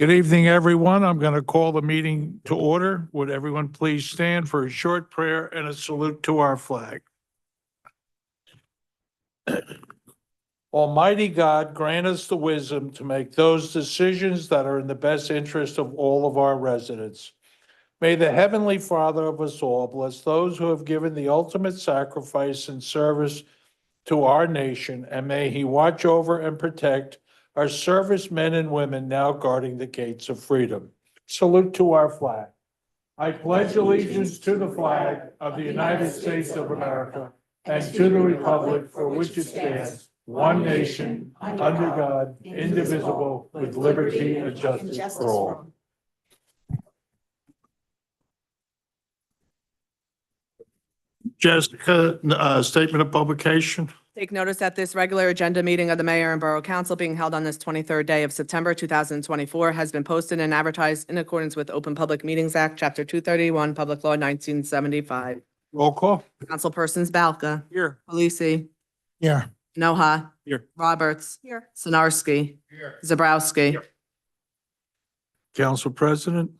Good evening, everyone. I'm going to call the meeting to order. Would everyone please stand for a short prayer and a salute to our flag? Almighty God, grant us the wisdom to make those decisions that are in the best interest of all of our residents. May the Heavenly Father of us all bless those who have given the ultimate sacrifice and service to our nation, and may He watch over and protect our servicemen and women now guarding the gates of freedom. Salute to our flag. I pledge allegiance to the flag of the United States of America and to the republic for which it stands, one nation, under God, indivisible, with liberty and justice for all. Jessica, statement of publication. Take notice that this regular agenda meeting of the Mayor and Borough Council being held on this 23rd day of September 2024 has been posted and advertised in accordance with Open Public Meetings Act, Chapter 231, Public Law 1975. Roll call. Councilpersons Balca. Here. Palisi. Here. Noha. Here. Roberts. Here. Sinarski. Here. Zabrowski. Here. Council President.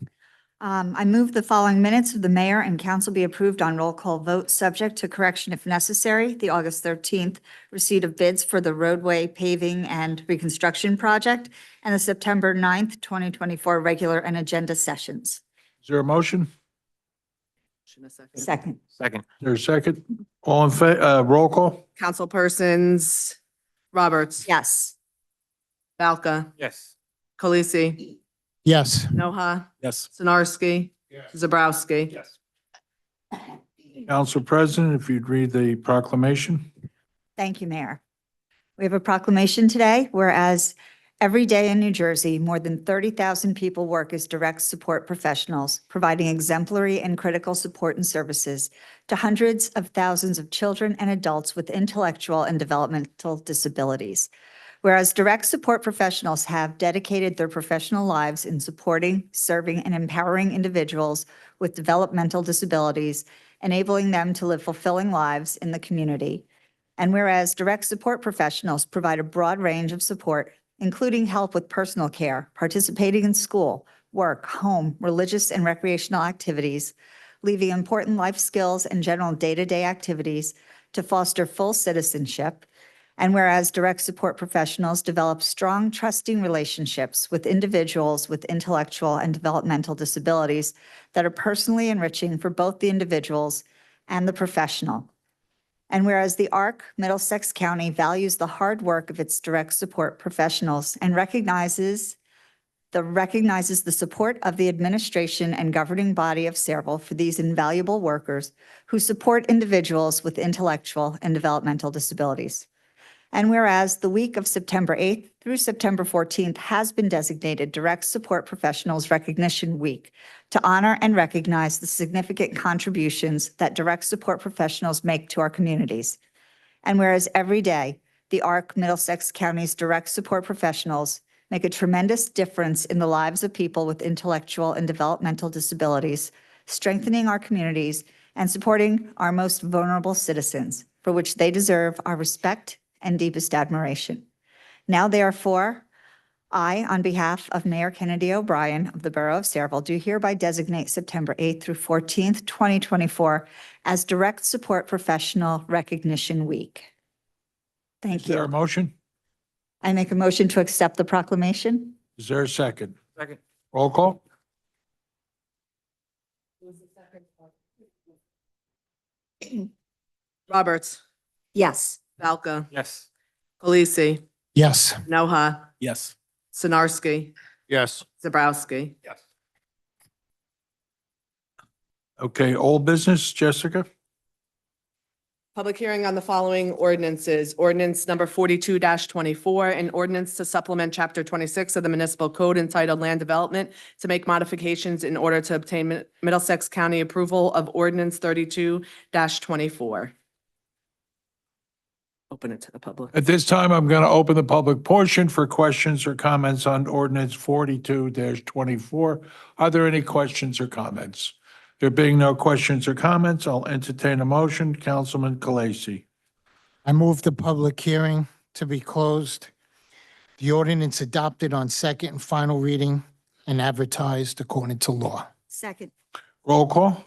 I move the following minutes of the mayor and council be approved on roll call vote, subject to correction if necessary. The August 13th receipt of bids for the roadway paving and reconstruction project, and the September 9th, 2024 regular and agenda sessions. Is there a motion? Second. Second. There's a second. All in favor, roll call? Councilpersons Roberts. Yes. Balca. Yes. Khaleesi. Yes. Noha. Yes. Sinarski. Yes. Zabrowski. Yes. Council President, if you'd read the proclamation. Thank you, Mayor. We have a proclamation today, whereas every day in New Jersey, more than 30,000 people work as direct support professionals, providing exemplary and critical support and services to hundreds of thousands of children and adults with intellectual and developmental disabilities. Whereas direct support professionals have dedicated their professional lives in supporting, serving, and empowering individuals with developmental disabilities, enabling them to live fulfilling lives in the community. And whereas direct support professionals provide a broad range of support, including help with personal care, participating in school, work, home, religious, and recreational activities, leaving important life skills and general day-to-day activities to foster full citizenship. And whereas direct support professionals develop strong, trusting relationships with individuals with intellectual and developmental disabilities that are personally enriching for both the individuals and the professional. And whereas the ARC Middlesex County values the hard work of its direct support professionals and recognizes the support of the administration and governing body of Sayreville for these invaluable workers who support individuals with intellectual and developmental disabilities. And whereas the week of September 8th through September 14th has been designated Direct Support Professionals Recognition Week to honor and recognize the significant contributions that direct support professionals make to our communities. And whereas every day, the ARC Middlesex County's direct support professionals make a tremendous difference in the lives of people with intellectual and developmental disabilities, strengthening our communities and supporting our most vulnerable citizens, for which they deserve our respect and deepest admiration. Now, therefore, I, on behalf of Mayor Kennedy O'Brien of the Borough of Sayreville, do hereby designate September 8th through 14th, 2024 as Direct Support Professional Recognition Week. Thank Is there a you. motion? I make a motion to accept the proclamation. Is there a second? Second. Roll call? Roberts. Yes. Balca. Yes. Khaleesi. Yes. Noha. Yes. Sinarski. Yes. Zabrowski. Yes. Okay, old business, Jessica? Public hearing on the following ordinances. Ordinance number 42-24, an ordinance to supplement Chapter 26 of the Municipal Code entitled Land Development to make modifications in order to obtain Middlesex County approval of Ordinance 32-24. Open it to the public. At this time, I'm going to open the public portion for questions or comments on ordinance 42-24. Are there any questions or comments? There being no questions or comments, I'll entertain a motion. Councilman Khaleesi. I move the public hearing to be closed. The ordinance adopted on second and final reading and advertised according to law. Second. Roll call?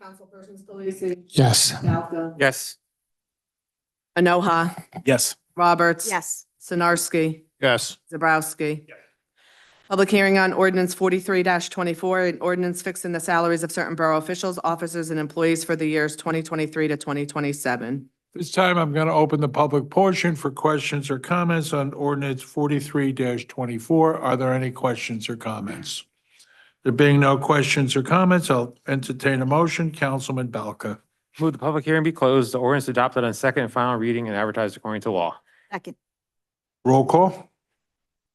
Councilpersons Delisi. Yes. Malka. Yes. Enoha. Yes. Roberts. Yes. Sinarski. Yes. Zabrowski. Public hearing on ordinance 43-24, an ordinance fixing the salaries of certain borough officials, officers, and employees for the years 2023 to 2027. This time, I'm going to open the public portion for questions or comments on ordinance 43-24. Are there any questions or comments? There being no questions or comments, I'll entertain a motion. Councilman Balka. Move the public hearing be closed. The ordinance adopted on second and final reading and advertised according to law. Second. Roll call?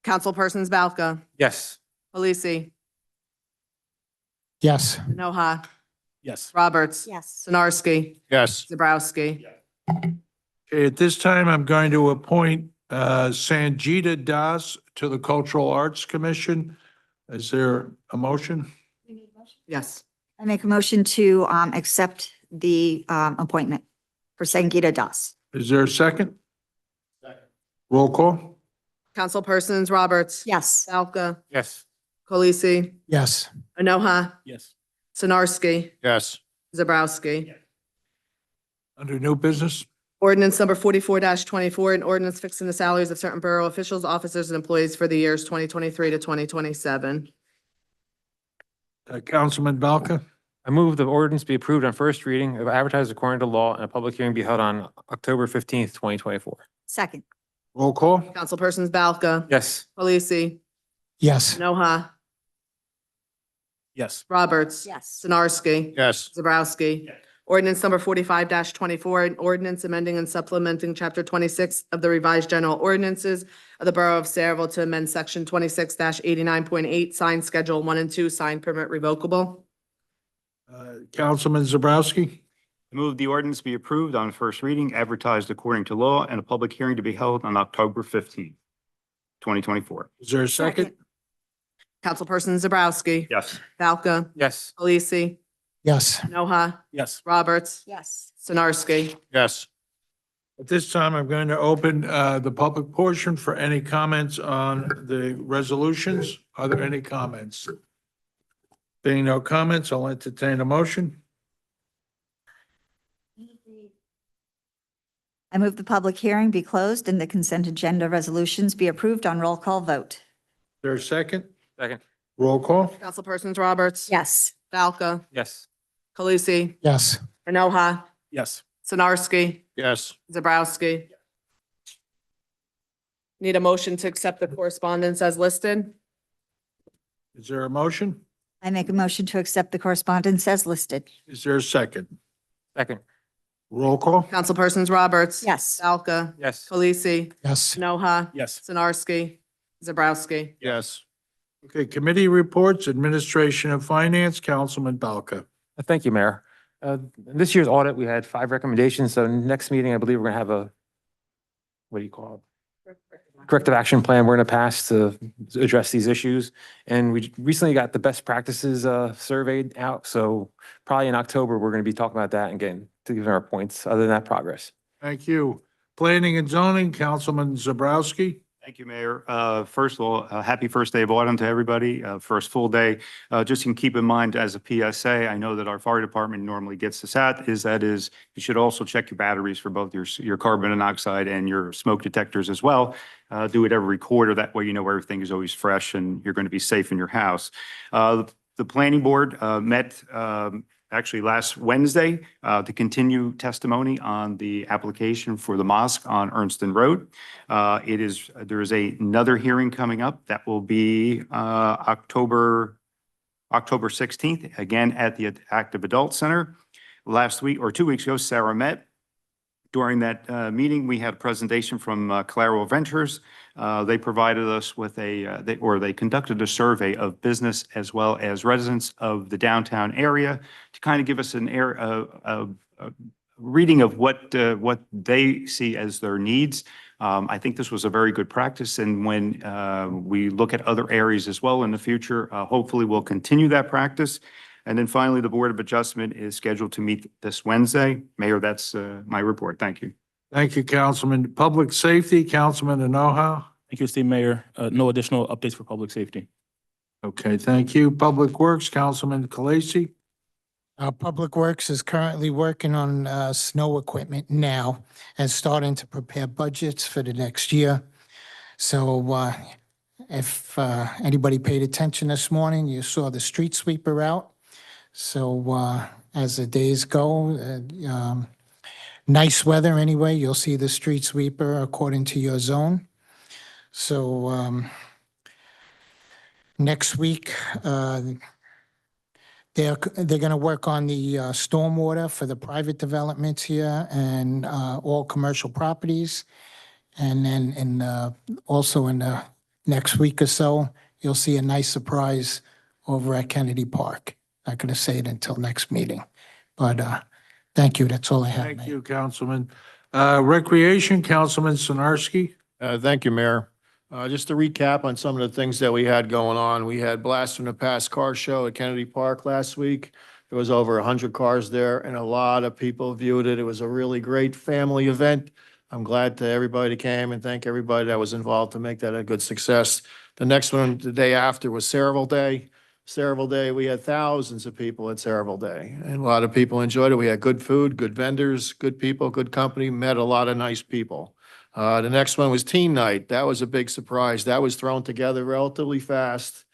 Councilpersons Balka. Yes. Delisi. Yes. Enoha. Yes. Roberts. Yes. Sinarski. Yes. Zabrowski. Okay, at this time, I'm going to appoint Sanjita Das to the Cultural Arts Commission. Is there a motion? Yes. I make a motion to accept the appointment for Sangeeta Das. Is there a second? Roll call? Councilpersons Roberts. Yes. Balka. Yes. Delisi. Yes. Enoha. Yes. Sinarski. Yes. Zabrowski. Under new business? Ordinance number 44-24, an ordinance fixing the salaries of certain borough officials, officers, and employees for the years 2023 to 2027. Councilman Balka? I move the ordinance be approved on first reading, advertised according to law, and a public hearing be held on October 15th, 2024. Second. Roll call? Councilpersons Balka. Yes. Delisi. Yes. Noha. Yes. Roberts. Yes. Sinarski. Yes. Zabrowski. Ordinance number 45-24, an ordinance amending and supplementing chapter 26 of the revised general ordinances of the Borough of Saraville to amend section 26-89.8, sign schedule 1 and 2, sign permit revocable. Councilman Zabrowski? I move the ordinance be approved on first reading, advertised according to law, and a public hearing to be held on October 15th, 2024. Is there a second? Councilperson Zabrowski. Yes. Balka. Yes. Delisi. Yes. Noha. Yes. Roberts. Yes. Sinarski. Yes. At this time, I'm going to open the public portion for any comments on the resolutions. Are there any comments? Being no comments, I'll entertain a motion. I move the public hearing be closed and the consent agenda resolutions be approved on roll call vote. Is there a second? Second. Roll call? Councilpersons Roberts. Yes. Balka. Yes. Delisi. Yes. Noha. Yes. Sinarski. Yes. Zabrowski. Need a motion to accept the correspondence as listed? Is there a motion? I make a motion to accept the correspondence as listed. Is there a second? Second. Roll call? Councilpersons Roberts. Yes. Balka. Yes. Delisi. Yes. Noha. Yes. Sinarski. Zabrowski. Yes. Okay, committee reports, Administration of Finance, Councilman Balka. Thank you, Mayor. This year's audit, we had 5 recommendations. So next meeting, I believe we're going to have a, what do you call it? Corrective action plan we're going to pass to address these issues. And we recently got the best practices surveyed out. So probably in October, we're going to be talking about that and getting to give our points. Other than that, progress. Thank you. Planning and Zoning, Councilman Zabrowski. Thank you, Mayor. First of all, happy first day of autumn to everybody, first full day. Just can keep in mind as a PSA, I know that our fire department normally gets this out, is you should also check your batteries for both your carbon monoxide and your smoke detectors as well. Do it every quarter. That way you know everything is always fresh and you're going to be safe in your house. The planning board met actually last Wednesday to continue testimony on the application for the mosque on Ernston Road. There is another hearing coming up that will be October 16th, again at the Active Adult Center. Last week or 2 weeks ago, Sarah met. During that meeting, we had a presentation from Claro Ventures. They provided us with they conducted a survey of business as well as residents of the downtown area to kind of give us a reading of what they see as their needs. I think this was a very good practice, and when we look at other areas as well in the future, hopefully we'll continue that practice. And then finally, the Board of Adjustment is scheduled to meet this Wednesday. Mayor, that's my report. Thank you. Thank you, Councilman. Public Safety, Councilman Enoha. Thank you, esteemed Mayor. No additional updates for public safety. Okay, thank you. Public Works, Councilman Kalasi. Public Works is currently working on snow equipment now and starting to prepare budgets for the next year. So if anybody paid attention this morning, you saw the street sweeper out. So as the days go, nice weather anyway, you'll see the street sweeper according to your zone. So next week, they're going to work on the stormwater for the private developments here and all commercial properties. And then also in the next week or so, you'll see a nice surprise over at Kennedy Park. Not going to say it until next meeting, but thank you. That's all I have. Thank Mayor. you, Councilman. Recreation, Councilman Sinarski. Thank you, Mayor. Just to recap on some of the things that we had going on, we had Blast from the Past car show at Kennedy Park last week. There was over 100 cars there and a lot of people viewed it. It was a really great family event. I'm glad that everybody came and thank everybody that was involved to make that a good success. The next one, the day after, was Cerevel Day. Cerevel Day, we had thousands of people at Cerevel Day and a lot of people enjoyed it. We had good food, good vendors, good people, good company, met a lot of nice people. The next one was Teen Night. That was a big surprise. That was thrown together relatively fast.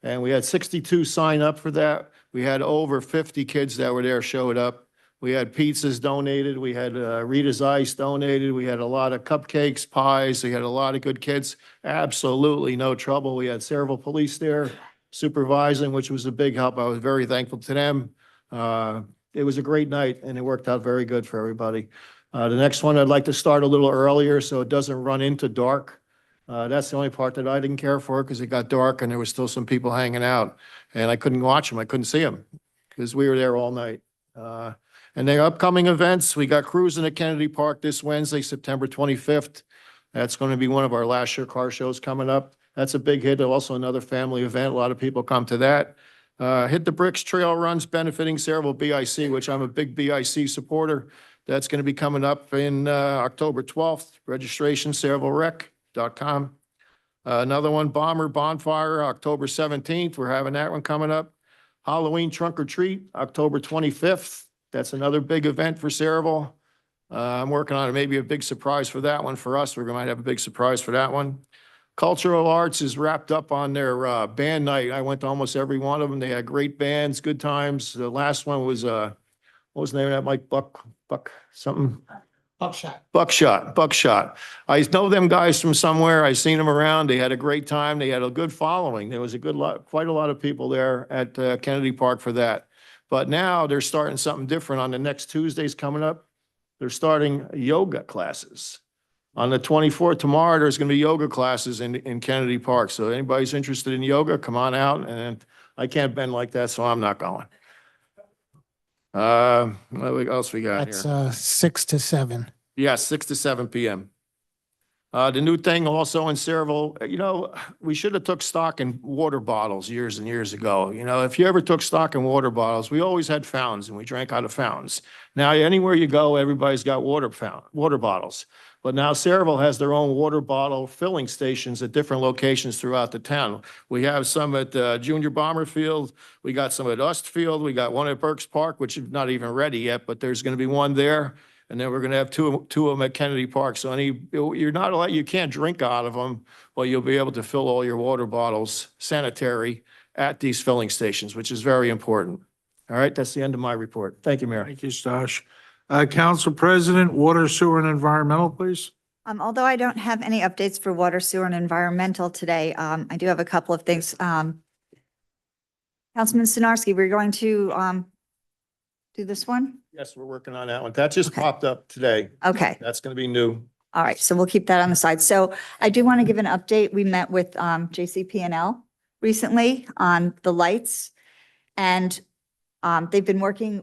And we had 62 sign up for that. We had over 50 kids that were there showed up. We had pizzas donated. We had Rita's Ice donated. We had a lot of cupcakes, pies. We had a lot of good kids. Absolutely no trouble. We had several police there supervising, which was a big help. I was very thankful to them. It was a great night and it worked out very good for everybody. The next one, I'd like to start a little earlier so it doesn't run into dark. That's the only part that I didn't care for because it got dark and there was still some people hanging out. And I couldn't watch them. I couldn't see them because we were there all night. And the upcoming events, we got cruising at Kennedy Park this Wednesday, September 25th. That's going to be one of our last year car shows coming up. That's a big hit. Also another family event. A lot of people come to that. Hit the Bricks Trail Runs benefiting Cerevel BIC, which I'm a big BIC supporter. That's going to be coming up in October 12th. Registration, CerevelRec.com. Another one, Bomber Bonfire, October 17th. We're having that one coming up. Halloween Trunk or Treat, October 25th. That's another big event for Cerevel. I'm working on it, maybe a big surprise for that one for us. We're going to have a big surprise for that one. Cultural Arts is wrapped up on their band night. I went to almost every one of them. They had great bands, good times. The last one was, what was the name of that, Mike? Buck something? Buckshot. I know them guys from somewhere. I seen them around. They had a great time. They had a good following. There was quite a lot of people there at Kennedy Park for that. But now they're starting something different on the next Tuesdays coming up. They're starting yoga classes. On the 24th, tomorrow, there's going to be yoga classes in Kennedy Park. So anybody's interested in yoga, come on out. And I can't bend like that, so I'm not going. What else we got here? That's 6 to 7. Yeah, 6 to 7 p.m. The new thing also in Cerevel, we should have took stock in water bottles years and years ago. If you ever took stock in water bottles, we always had fountains and we drank out of fountains. Now, anywhere you go, everybody's got water bottles. But now Cerevel has their own water bottle filling stations at different locations throughout the town. We have some at Junior Bomber Field. We got some at Ust Field. We got one at Burks Park, which is not even ready yet, but there's going to be one there. And then we're going to have two of them at Kennedy Park. So you're not allowed, you can't drink out of them, but you'll be able to fill all your water bottles sanitary at these filling stations, which is very important. All right, that's the end of my report. Thank you, Mayor. Thank you, Stash. Council President, Water, Sewer, and Environmental, please. Although I don't have any updates for water, sewer, and environmental today, I do have a couple of things. Councilman Sinarski, we're going to do this one? Yes, we're working on that one. That just Okay. popped up today. Okay. That's going to be new. All right, so we'll keep that on the side. So I do want to give an update. We met with JCP&L recently on the lights. And they've been working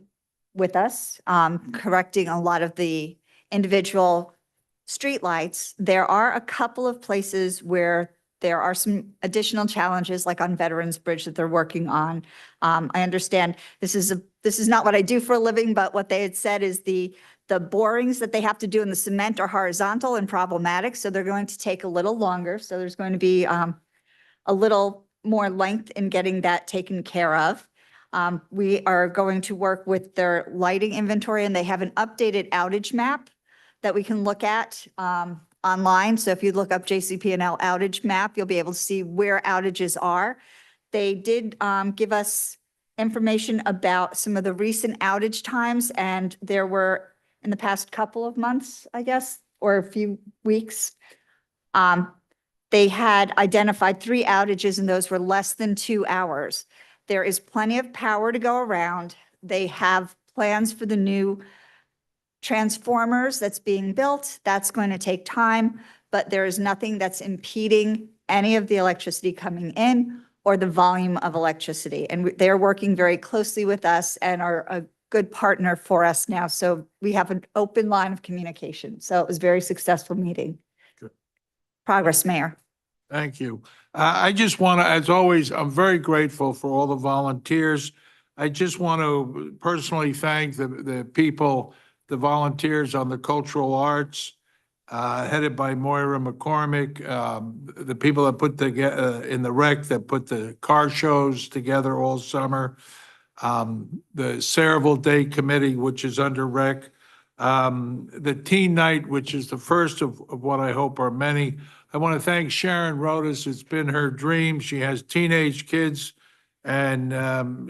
with us, correcting a lot of the individual streetlights. There are a couple of places where there are some additional challenges, like on Veterans Bridge that they're working on. I understand this is not what I do for a living, but what they had said is the borings that they have to do in the cement are horizontal and problematic, so they're going to take a little longer. So there's going to be a little more length in getting that taken care of. We are going to work with their lighting inventory, and they have an updated outage map that we can look at online. So if you look up JCP&L outage map, you'll be able to see where outages are. They did give us information about some of the recent outage times, and there were, in the past couple of months, I guess, or a few weeks, they had identified 3 outages, and those were less than 2 hours. There is plenty of power to go around. They have plans for the new transformers that's being built. That's going to take time, but there is nothing that's impeding any of the electricity coming in or the volume of electricity. And they're working very closely with us and are a good partner for us now. So we have an open line of communication. So it was a very successful meeting. Good. Progress, Mayor. Thank you. I just want to, as always, I'm very grateful for all the volunteers. I just want to personally thank the people, the volunteers on the cultural arts, headed by Moira McCormick, the people that put together in the rec that put the car shows together all summer, the Saraville Day Committee, which is under rec, the teen night, which is the first of what I hope are many. I want to thank Sharon Rodas. It's been her dream. She has teenage kids, and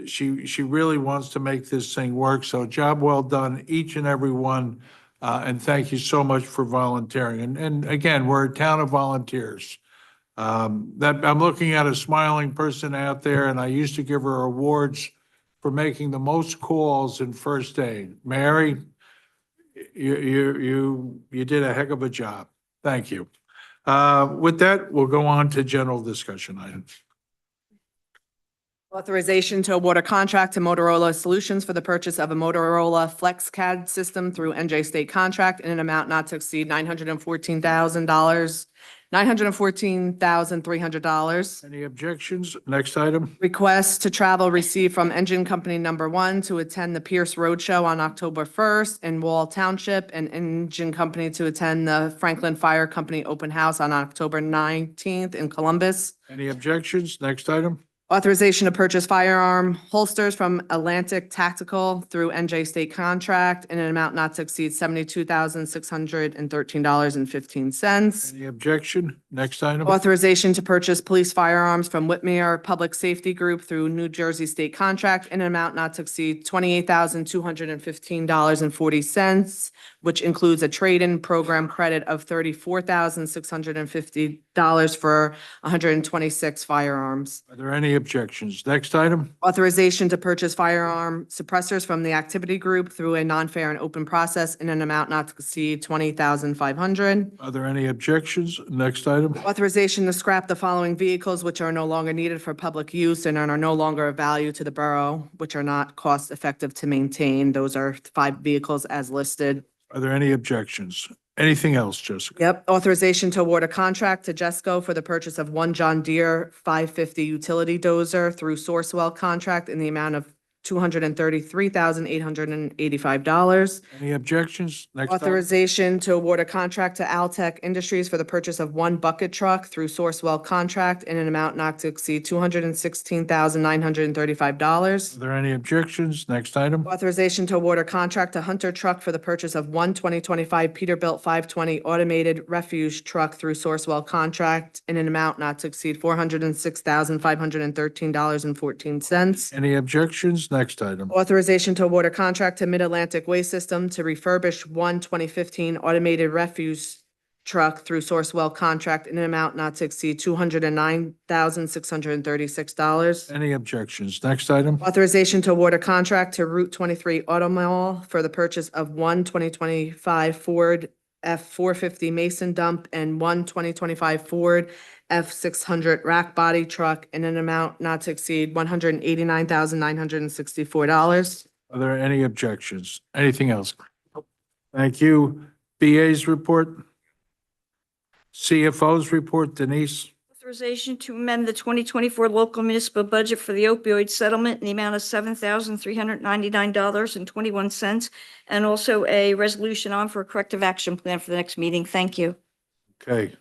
she really wants to make this thing work. So job well done, each and every one. And thank you so much for volunteering. And again, we're a town of volunteers. That I'm looking at a smiling person out there, and I used to give her awards for making the most calls in first aid. Mary, you did a heck of a job. Thank you. With that, we'll go on to general discussion items. Authorization to award a contract to Motorola Solutions for the purchase of a Motorola FlexCAD system through NJ State Contract in an amount not to exceed $914,300. Any objections? Next item. Request to travel received from Engine Company Number 1 to attend the Pierce Roadshow on October 1st in Wall Township, and Engine Company to attend the Franklin Fire Company Open House on October 19th in Columbus. Any objections? Next item. Authorization to purchase firearm holsters from Atlantic Tactical through NJ State Contract in an amount not to exceed $72,613.15. Any objection? Next item. Authorization to purchase police firearms from Whitmere Public Safety Group through New Jersey State Contract in an amount not to exceed $28,215.40, which includes a trade-in program credit of $34,650 for 126 firearms. Are there any objections? Next item. Authorization to purchase firearm suppressors from the activity group through a non-fair and open process in an amount not to exceed $20,500. Are there any objections? Next item. Authorization to scrap the following vehicles which are no longer needed for public use and are no longer of value to the borough, which are not cost effective to maintain. Those are 5 vehicles as listed. Are there any objections? Anything else, Jessica? Yep. Authorization to award a contract to Jesco for the purchase of 1 John Deere 550 utility dozer through Sourcewell contract in the amount of $233,885. Any objections? Next item. Authorization to award a contract to Altech Industries for the purchase of 1 bucket truck through Sourcewell contract in an amount not to exceed $216,935. Are there any objections? Next item. Authorization to award a contract to Hunter Truck for the purchase of 1 2025 Peterbilt 520 automated refuse truck through Sourcewell contract in an amount not to exceed $406,513.14. Any objections? Next item. Authorization to award a contract to Mid-Atlantic Waste System to refurbish 1 2015 automated refuse truck through Sourcewell contract in an amount not to exceed $209,636. Any objections? Next item. Authorization to award a contract to Route 23 Auto Mall for the purchase of 1 2025 Ford F-450 Mason dump and 1 2025 Ford F-600 rack body truck in an amount not to exceed $189,964. Are there any objections? Anything else? Thank you. BA's report. CFO's report. Denise. Authorization to amend the 2024 local municipal budget for the opioid settlement in the amount of $7,399.21, and also a resolution on for a corrective action plan for the next meeting. Thank you. Okay.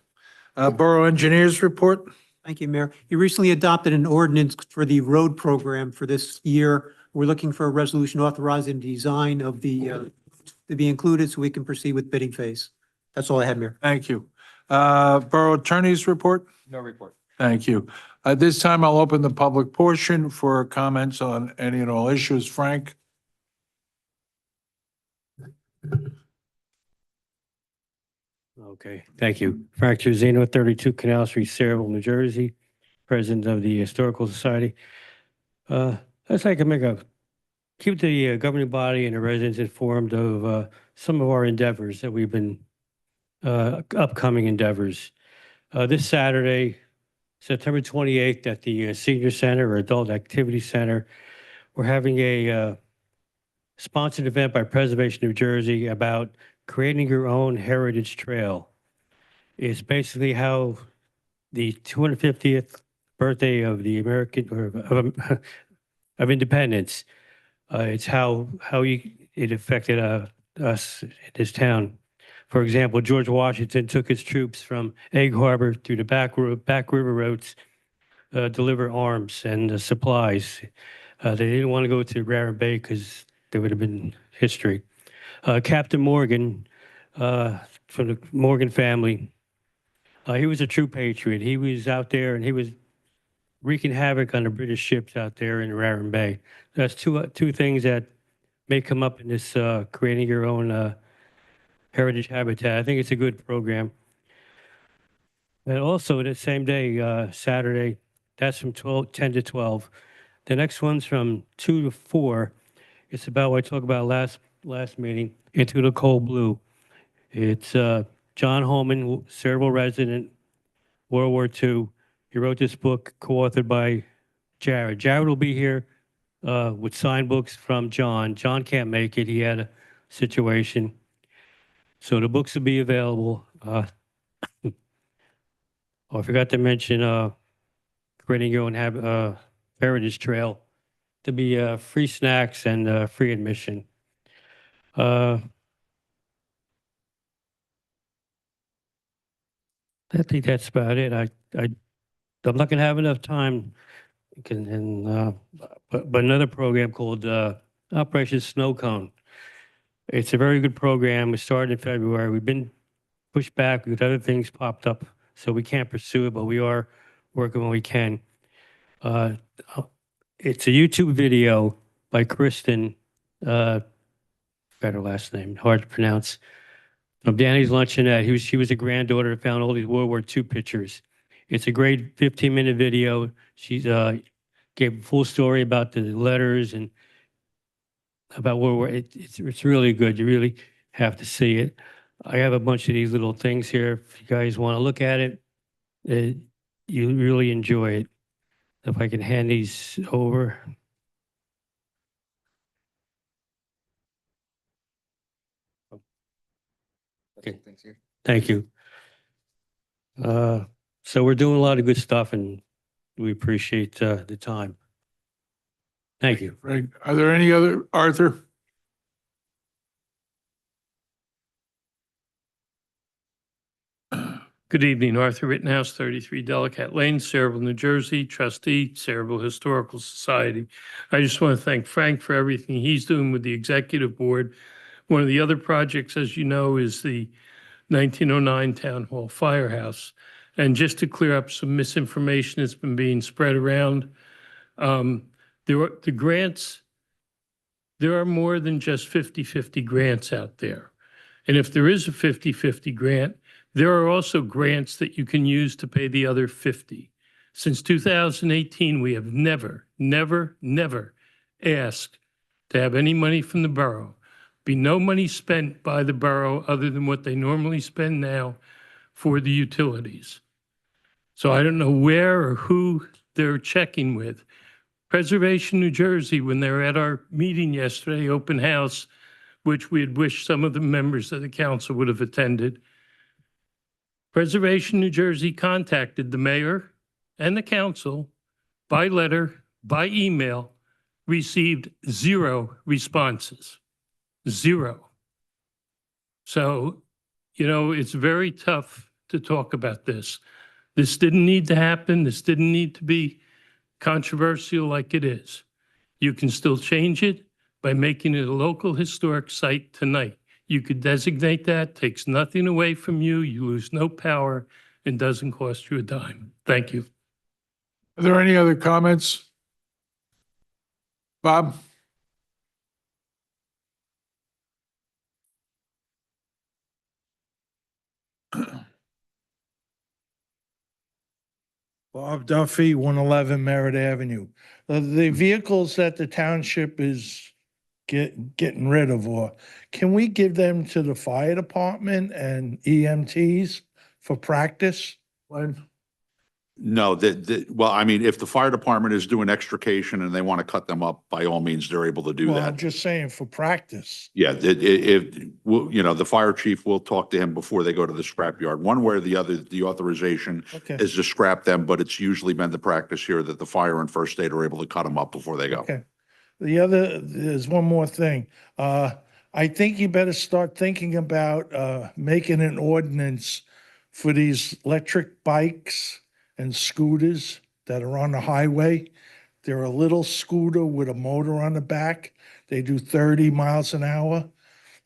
Borough engineers report. Thank you, Mayor. You recently adopted an ordinance for the road program for this year. We're looking for a resolution authorizing the design of the, to be included so we can proceed with bidding phase. That's all I had, Mayor. Thank you. Borough Attorney's report? No report. Thank you. At this time, I'll open the public portion for comments on any and all issues. Frank? Okay, thank you. Frank Truzino, 32 Canal Street, Saraville, New Jersey, President of the Historical Society. I'd like to keep the governing body and the residents informed of some of our endeavors that we've been, upcoming endeavors. This Saturday, September 28th, at the Senior Center or Adult Activity Center, we're having a sponsored event by Preservation New Jersey about creating your own heritage trail. It's basically how the 250th birthday of the American or of independence. It's how it affected us in this town. For example, George Washington took his troops from Egg Harbor through the back river roads, deliver arms and supplies. They didn't want to go to Raritan Bay because there would have been history. Captain Morgan, from the Morgan family, he was a true patriot. He was out there and he was wreaking havoc on the British ships out there in Raritan Bay. That's two things that may come up in this creating your own heritage habitat. I think it's a good program. And also the same day, Saturday, that's from 10 to 12. The next one's from 2 to 4. It's about what I talked about last meeting, Into the Cold Blue. It's John Holman, Saraville resident, World War II. He wrote this book, co-authored by Jared. Jared will be here with signed books from John. John can't make it. He had a situation. So the books will be available. Oh, I forgot to mention creating your own heritage trail to be free snacks and free admission. I think that's about it. I'm not going to have enough time. But another program called Operation Snow Cone. It's a very good program. We started in February. We've been pushed back because other things popped up, so we can't pursue it, but we are working when we can. It's a YouTube video by Kristen, got her last name, hard to pronounce, from Danny's Luncheonette. She was a granddaughter that found all these World War II pictures. It's a great 15-minute video. She's gave a full story about the letters and about World War. It's really good. You really have to see it. I have a bunch of these little things here. If you guys want to look at it, you really enjoy it. If I can hand these over. Okay. Thank you. So we're doing a lot of good stuff and we appreciate the time. Thank you. Frank, are there any other, Arthur? Good evening, Arthur Rittenhouse, 33 Delacat Lane, Saraville, New Jersey, trustee, Saraville Historical Society. I just want to thank Frank for everything he's doing with the executive board. One of the other projects, as you know, is the 1909 Town Hall Firehouse. And just to clear up some misinformation that's been being spread around, the grants, there are more than just 50-50 grants out there. And if there is a 50-50 grant, there are also grants that you can use to pay the other 50. Since 2018, we have never asked to have any money from the borough. Be no money spent by the borough other than what they normally spend now for the utilities. So I don't know where or who they're checking with. Preservation New Jersey, when they were at our meeting yesterday, open house, which we had wished some of the members of the council would have attended, Preservation New Jersey contacted the mayor and the council by letter, by email, received 0 responses. 0. So, you know, it's very tough to talk about this. This didn't need to happen. This didn't need to be controversial like it is. You can still change it by making it a local historic site tonight. You could designate that, takes nothing away from you, you lose no power, and doesn't cost you a dime. Thank you. Are there any other comments? Bob? Bob Duffy, 111 Merritt Avenue. The vehicles that the township is getting rid of, or can we give them to the fire department and EMTs for practice? No, well, I mean, if the fire department is doing extrication and they want to cut them up, by all means, they're able to do Well, I'm that. just saying for practice. Yeah, the fire chief will talk to him before they go to the scrapyard. One way or the other, the authorization Okay, is to scrap them, but it's usually been the practice here that the fire and first aid are able to cut them up before they go. okay. There's one more thing. I think you better start thinking about making an ordinance for these electric bikes and scooters that are on the highway. They're a little scooter with a motor on the back. They do 30 miles an hour.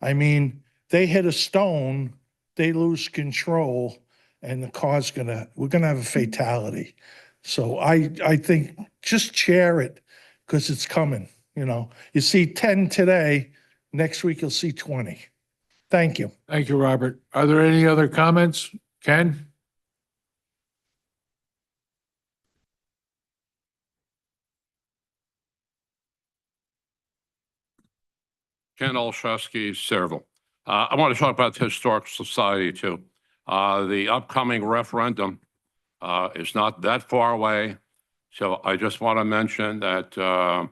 I mean, they hit a stone, they lose control, and we're gonna have a fatality. So I think just chair it, because it's coming, you know. You see 10 today, next week you'll see 20. Thank you. Thank you, Robert. Are there any other comments? Ken? Ken Olszewski, Sayreville. I want to talk about the Historic Society too. The upcoming referendum is not that far away. So I just want to mention that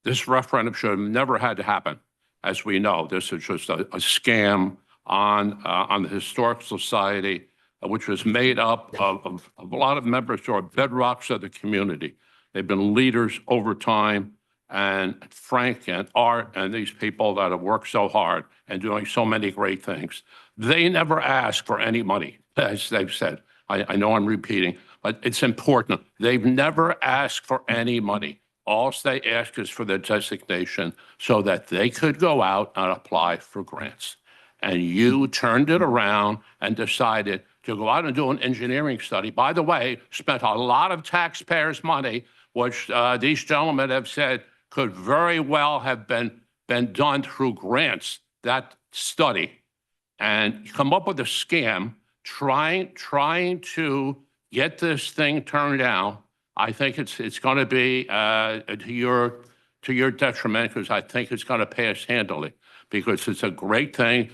this referendum should have never had to happen. As we know, this is just a scam on the Historic Society, which was made up of a lot of members who are bedrocks of the community. They've been leaders over time. And Frank and Art and these people that have worked so hard and doing so many great things, they never ask for any money, as they've said. I know I'm repeating, but it's important. They've never asked for any money. All they ask is for the designation so that they could go out and apply for grants. And you turned it around and decided to go out and do an engineering study. By the way, spent a lot of taxpayers' money, which these gentlemen have said could very well have been done through grants, that study, and come up with a scam, trying to get this thing turned down. I think it's going to be to your detriment, because I think it's going to pass handily, because it's a great thing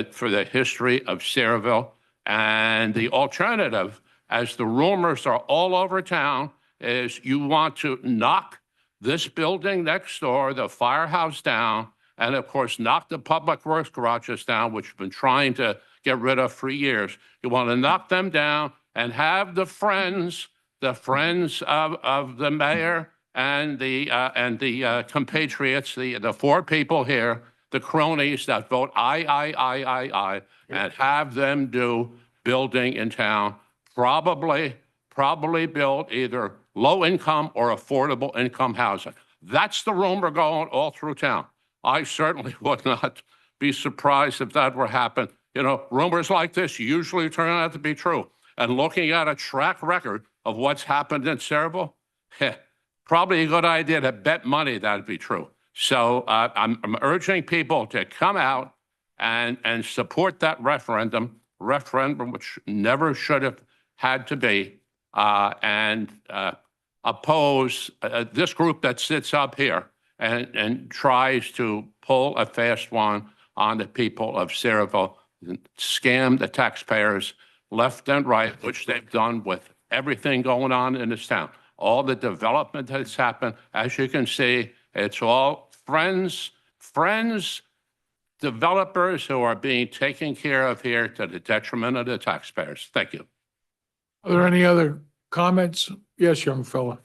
for the history of Sayreville. And the alternative, as the rumors are all over town, is you want to knock this building next door, the firehouse, down, and of course, knock the public works garages down, which you've been trying to get rid of for years. You want to knock them down and have the friends of the mayor and the compatriots, the four people here, the cronies that vote aye, and have them do building in town, probably build either low income or affordable income housing. That's the rumor going all through town. I certainly would not be surprised if that were happen. You know, rumors like this usually turn out to be true. And looking at a track record of what's happened in Sayreville, probably a good idea to bet money that'd be true. So I'm urging people to come out and support that referendum, which never should have had to be, and oppose this group that sits up here and tries to pull a fast one on the people of Sayreville, scam the taxpayers left and right, which they've done with everything going on in this town. All the development that's happened, as you can see, it's all friends, developers who are being taken care of here to the detriment of the taxpayers. Thank you. Are there any other comments? Yes, young fella.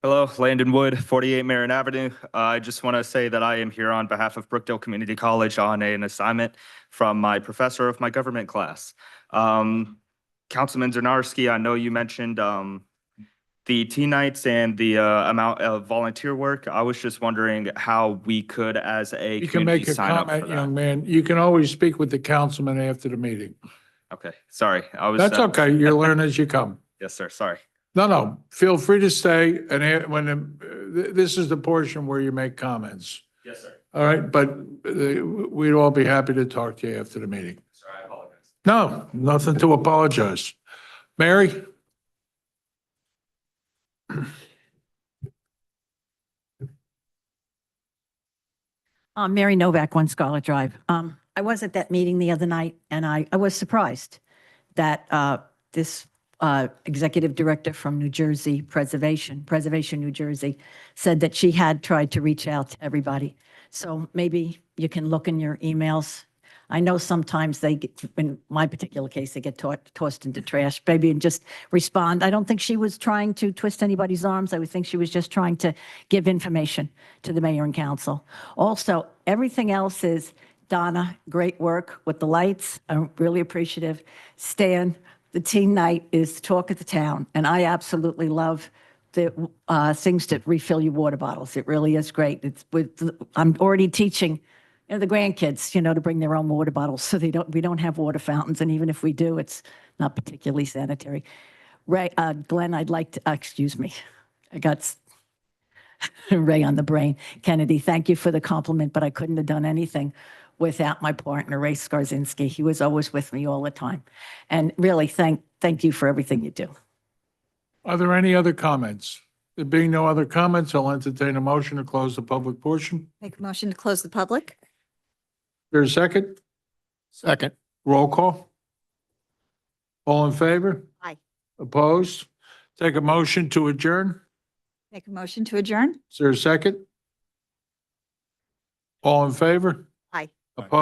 Hello, Landon Wood, 48 Marin Avenue. I just want to say that I am here on behalf of Brookdale Community College on an assignment from my professor of my government class. Councilman Zarnarski, I know you mentioned the teen nights and the amount of volunteer work. I was just wondering how we could, as a You can make community, a sign up for comment, that. young man. You can always speak with the councilman after the meeting. Okay, sorry. I was. That's okay. You learn as you come. Yes, sir. Sorry. No, feel free to stay and this is the portion where you make comments. Yes, sir. All right, but we'd all be happy to talk to you after the meeting. Sorry, I apologize. No, nothing to apologize. Mary? Mary Novak, One Scarlet Drive. I was at that meeting the other night, and I was surprised that this executive director from New Jersey, Preservation, New Jersey, said that she had tried to reach out to everybody. So maybe you can look in your emails. I know sometimes they get, in my particular case, they get tossed into trash, maybe, and just respond. I don't think she was trying to twist anybody's arms. I would think she was just trying to give information to the mayor and council. Also, everything else is, Donna, great work with the lights. I'm really appreciative. Stan, the teen night is talk of the town, and I absolutely love the things to refill your water bottles. It really is great. I'm already teaching the grandkids, to bring their own water bottles, so we don't have water fountains, and even if we do, it's not particularly sanitary. Ray, Glenn, I'd like to, excuse me, I got Ray on the brain. Kennedy, thank you for the compliment, but I couldn't have done anything without my partner, Ray Skarzinski. He was always with me all the time. And really, thank you for everything you do. Are there any other comments? There being no other comments, I'll entertain a motion to close the public portion. Make a motion to close the public? There's a second? Second. Roll call? All in favor? Aye. Opposed? Take a motion to adjourn. Make a motion to adjourn? Is there a second? All in favor? Aye. Opposed?